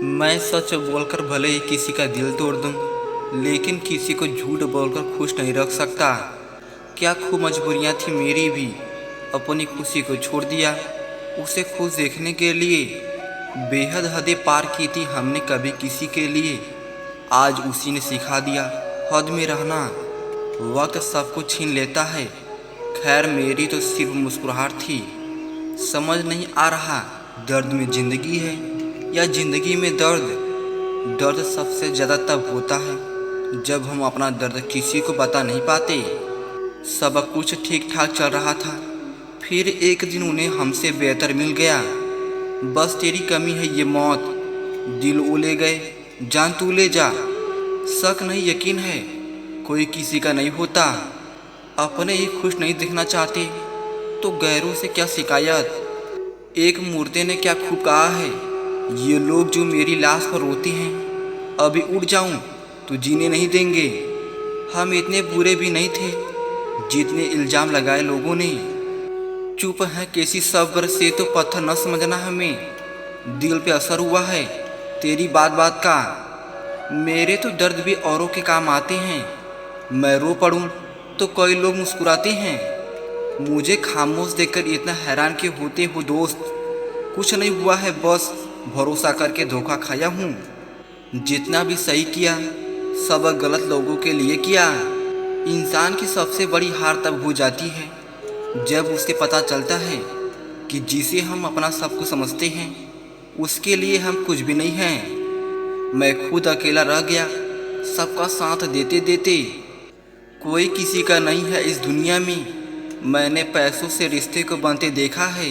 मैं सच बोलकर भले ही किसी का दिल तोड़ दूं, लेकिन किसी को झूठ बोलकर खुश नहीं रख सकता। क्या खूब मजबूरियां थी मेरी भी। अपनी खुशी को छोड़ दिया उसे खुश देखने के लिए। बेहद हदें पार की थी हमने कभी किसी के लिए। आज उसी ने सिखा दिया हद में रहना। वक्त सब कुछ छीन लेता है। खैर मेरी तो सिर्फ मुस्कुराहट थी। समझ नहीं आ रहा दर्द में ज़िंदगी है या ज़िंदगी में दर्द। दर्द सबसे ज़्यादा तब होता है जब हम अपना दर्द किसी को बता नहीं पाते। सब कुछ ठीक ठाक चल रहा था, फिर एक दिन उन्हें हमसे बेहतर मिल गया। बस तेरी कमी है ये मौत। दिल उले गए, जान तू ले जा। शक नहीं यकीन है, कोई किसी का नहीं होता। अपने ही खुश नहीं दिखना चाहते तो गैरों से क्या शिकायत। एक मूर्ति ने क्या खूब कहा है, ये लोग जो मेरी लाश पर रोते हैं, अभी उड़ जाऊं तो जीने नहीं देंगे। हम इतने बुरे भी नहीं थे जितने इल्ज़ाम लगाए लोगों ने। चुप है कैसी सब्र से तो पत्थर न समझना हमें। दिल पे असर हुआ है तेरी बात बात का। मेरे तो दर्द भी औरों के काम आते हैं। मैं रो पड़ूं तो कई लोग मुस्कुराते हैं। मुझे खामोश देखकर इतना हैरान क्यों होते हो दोस्त। कुछ नहीं हुआ है, बस भरोसा करके धोखा खाया हूँ। जितना भी सही किया सब गलत लोगों के लिए किया। इंसान की सबसे बड़ी हार तब हो जाती है जब उसे पता चलता है कि जिसे हम अपना सब कुछ समझते हैं उसके लिए हम कुछ भी नहीं हैं। मैं खुद अकेला रह गया सबका साथ देते देते। कोई किसी का नहीं है इस दुनिया में। मैंने पैसों से रिश्ते को बनते देखा है।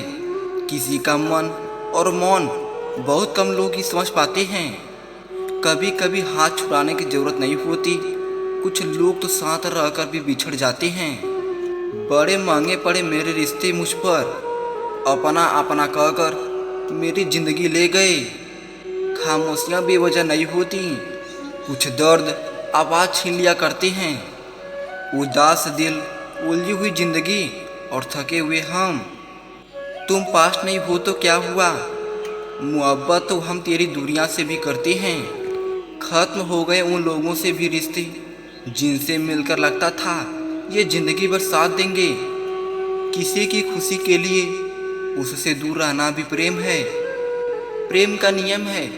किसी का मन और मौन बहुत कम लोग ही समझ पाते हैं। कभी कभी हाथ छुड़ाने की ज़रूरत नहीं होती। कुछ लोग तो साथ रहकर भी बिछड़ जाते हैं। बड़े महंगे पड़े मेरे रिश्ते मुझ पर। अपना अपना कहकर मेरी ज़िंदगी ले गए। खामोशियाँ बेवजह नहीं होती। कुछ दर्द आवाज़ छीन लिया करते हैं। उदास दिल, उलझी हुई ज़िंदगी और थके हुए हम। तुम पास नहीं हो तो क्या हुआ, मोहब्बत तो हम तेरी दूरियां से भी करते हैं। खत्म हो गए उन लोगों से भी रिश्ते जिनसे मिलकर लगता था ये ज़िंदगी भर साथ देंगे। किसी की खुशी के लिए उससे दूर रहना भी प्रेम है। प्रेम का नियम है,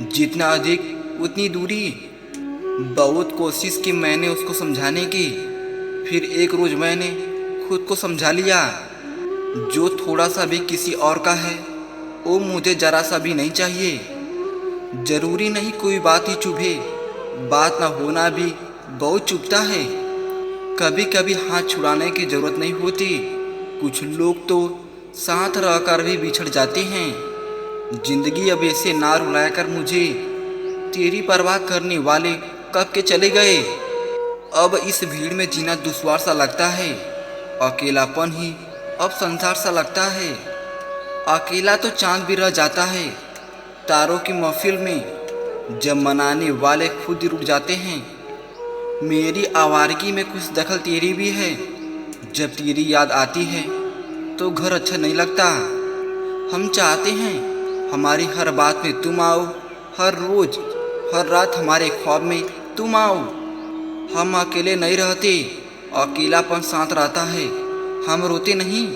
जितना अधिक उतनी दूरी। बहुत कोशिश की मैंने उसको समझाने की, फिर एक रोज़ मैंने खुद को समझा लिया। जो थोड़ा सा भी किसी और का है वो मुझे ज़रा सा भी नहीं चाहिए। ज़रूरी नहीं कोई बात ही चुभे, बात ना होना भी बहुत चुभता है। कभी कभी हाथ छुड़ाने की ज़रूरत नहीं होती। कुछ लोग तो साथ रहकर भी बिछड़ जाते हैं। जिंदगी अब ऐसे ना रुलाया कर मुझे। तेरी परवाह करने वाले कब के चले गए। अब इस भीड़ में जीना दुश्वार सा लगता है। अकेलापन ही अब संसार सा लगता है। अकेला तो चांद भी रह जाता है तारों की महफिल में, जब मनाने वाले खुद ही रुक जाते हैं। मेरी आवारगी में कुछ दखल तेरी भी है। जब तेरी याद आती है तो घर अच्छा नहीं लगता। हम चाहते हैं हमारी हर बात में तुम आओ, हर रोज़ हर रात हमारे ख्वाब में तुम आओ। हम अकेले नहीं रहते, अकेलापन साथ रहता है। हम रोते नहीं,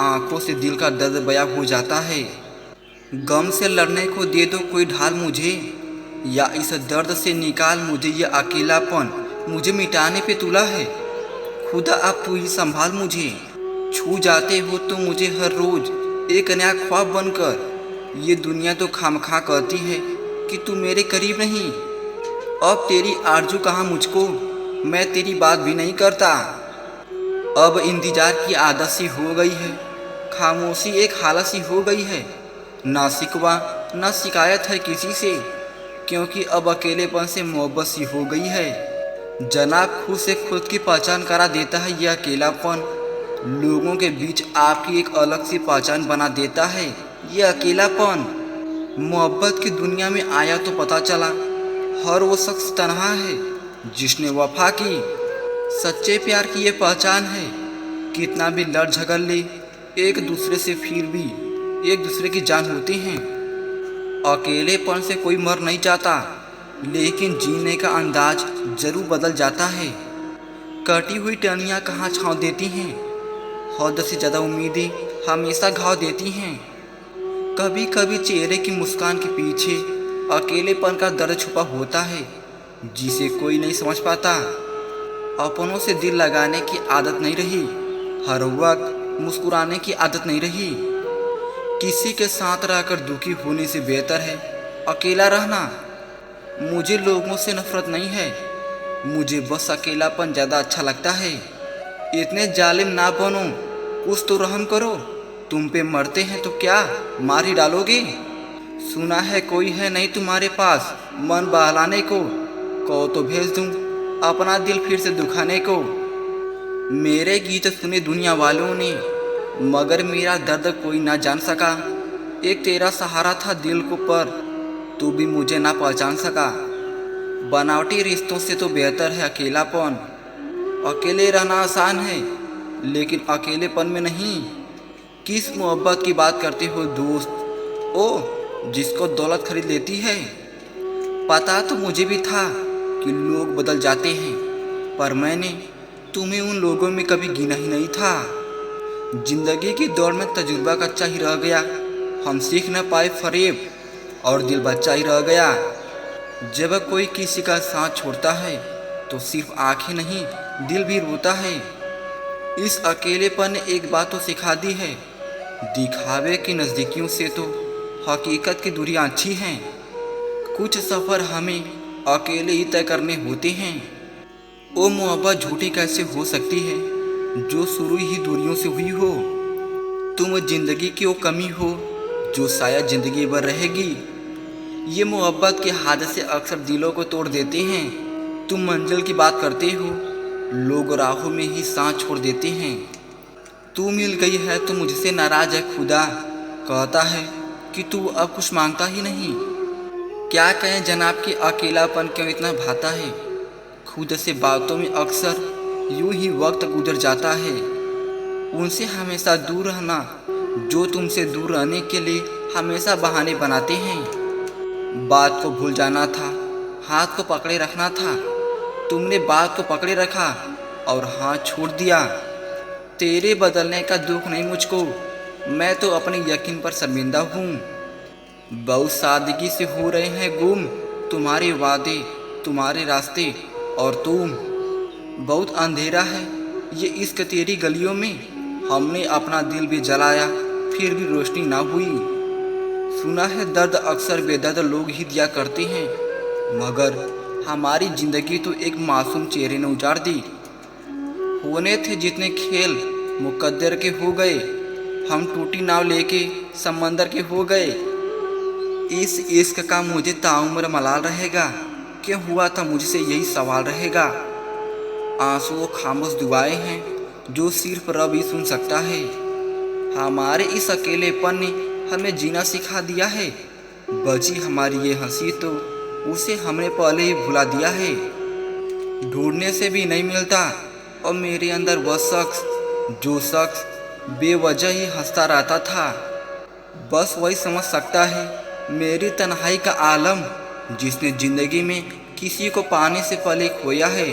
आंखों से दिल का दर्द बयां हो जाता है। गम से लड़ने को दे दो कोई ढाल मुझे, या इस दर्द से निकाल मुझे। ये अकेलापन मुझे मिटाने पे तुला है। खुदा अब तू ही संभाल मुझे। छू जाते हो तो मुझे हर रोज़ एक नया ख्वाब बनकर। ये दुनिया तो खामखा कहती है कि तू मेरे करीब नहीं। अब तेरी आरज़ू कहाँ मुझको, मैं तेरी बात भी नहीं करता। अब इंतजार की आदत सी हो गई है। खामोशी एक हालत सी हो गई है। ना शिकवा ना शिकायत है किसी से, क्योंकि अब अकेलेपन से मोहब्बत सी हो गई है। जनाब खुद से खुद की पहचान करा देता है यह अकेलापन। लोगों के बीच आपकी एक अलग सी पहचान बना देता है यह अकेलापन। मोहब्बत की दुनिया में आया तो पता चला हर वो शख्स तन्हा है जिसने वफा की। सच्चे प्यार की ये पहचान है, कितना भी लड़ झगड़ ले एक दूसरे से फिर भी एक दूसरे की जान होती हैं। अकेलेपन से कोई मर नहीं जाता, लेकिन जीने का अंदाज जरूर बदल जाता है। कटी हुई टहनियाँ कहाँ छाँव देती हैं, हद से ज़्यादा उम्मीदें हमेशा घाव देती हैं। कभी कभी चेहरे की मुस्कान के पीछे अकेलेपन का दर्द छुपा होता है, जिसे कोई नहीं समझ पाता। अपनों से दिल लगाने की आदत नहीं रही, हर वक्त मुस्कुराने की आदत नहीं रही। किसी के साथ रहकर दुखी होने से बेहतर है अकेला रहना। मुझे लोगों से नफरत नहीं है, मुझे बस अकेलापन ज़्यादा अच्छा लगता है। इतने जालिम ना बनो, कुछ तो रहम करो। तुम पे मरते हैं तो क्या मार ही डालोगे? सुना है कोई है नहीं तुम्हारे पास मन बहलाने को, कहो तो भेज दूं अपना दिल फिर से दुखाने को। मेरे गीत सुने दुनिया वालों ने, मगर मेरा दर्द कोई ना जान सका। एक तेरा सहारा था दिल को, पर तू भी मुझे ना पहचान सका। बनावटी रिश्तों से तो बेहतर है अकेलापन। अकेले रहना आसान है, लेकिन अकेलेपन में नहीं। किस मोहब्बत की बात करते हो दोस्त, ओ जिसको दौलत खरीद लेती है। पता तो मुझे भी था कि लोग बदल जाते हैं, पर मैंने तुम्हें उन लोगों में कभी गिना ही नहीं था। जिंदगी की दौड़ में तजुर्बा कच्चा ही रह गया, हम सीख न पाए फरेब, और दिल बच्चा ही रह गया। जब कोई किसी का साथ छोड़ता है तो सिर्फ आंखें नहीं दिल भी रोता है। इस अकेलेपन ने एक बात तो सिखा दी है, दिखावे की नज़दीकियों से तो हकीकत की दूरियां अच्छी हैं। कुछ सफ़र हमें अकेले ही तय करने होते हैं। वो मोहब्बत झूठी कैसे हो सकती है जो शुरू ही दूरियों से हुई हो। तुम जिंदगी की वो कमी हो जो शायद जिंदगी भर रहेगी। ये मोहब्बत के हादसे अक्सर दिलों को तोड़ देते हैं। तुम मंजिल की बात करते हो, लोग राहों में ही सांस छोड़ देते हैं। तू मिल गई है तो मुझसे नाराज है खुदा, कहता है कि तू अब कुछ मांगता ही नहीं। क्या कहें जनाब कि अकेलापन क्यों इतना भाता है। खुद से बातों में अक्सर यूं ही वक्त गुजर जाता है। उनसे हमेशा दूर रहना जो तुमसे दूर रहने के लिए हमेशा बहाने बनाते हैं। बात को भूल जाना था, हाथ को पकड़े रखना था। तुमने बात को पकड़े रखा और हाथ छोड़ दिया। तेरे बदलने का दुख नहीं मुझको, मैं तो अपने यकीन पर शर्मिंदा हूँ। बहुत सादगी से हो रहे हैं गुम तुम्हारे वादे, तुम्हारे रास्ते और तुम। बहुत अंधेरा है ये इश्क तेरी गलियों में। हमने अपना दिल भी जलाया फिर भी रोशनी ना हुई। सुना है दर्द अक्सर बेदर्द लोग ही दिया करते हैं, मगर हमारी जिंदगी तो एक मासूम चेहरे ने उजाड़ दी। होने थे जितने खेल मुकद्दर के हो गए, हम टूटी नाव लेके समंदर के हो गए। इस इश्क का मुझे ताउम्र मलाल रहेगा, क्यों हुआ था मुझसे यही सवाल रहेगा। आंसुओं खामोश दुआएं हैं जो सिर्फ रब ही सुन सकता है। हमारे इस अकेलेपन ने हमें जीना सिखा दिया है। बची हमारी ये हंसी तो उसे हमने पहले ही भुला दिया है। ढूंढने से भी नहीं मिलता और मेरे अंदर वह शख्स जो शख्स बेवजह ही हंसता रहता था। बस वही समझ सकता है मेरी तन्हाई का आलम, जिसने ज़िंदगी में किसी को पाने से पहले खोया है।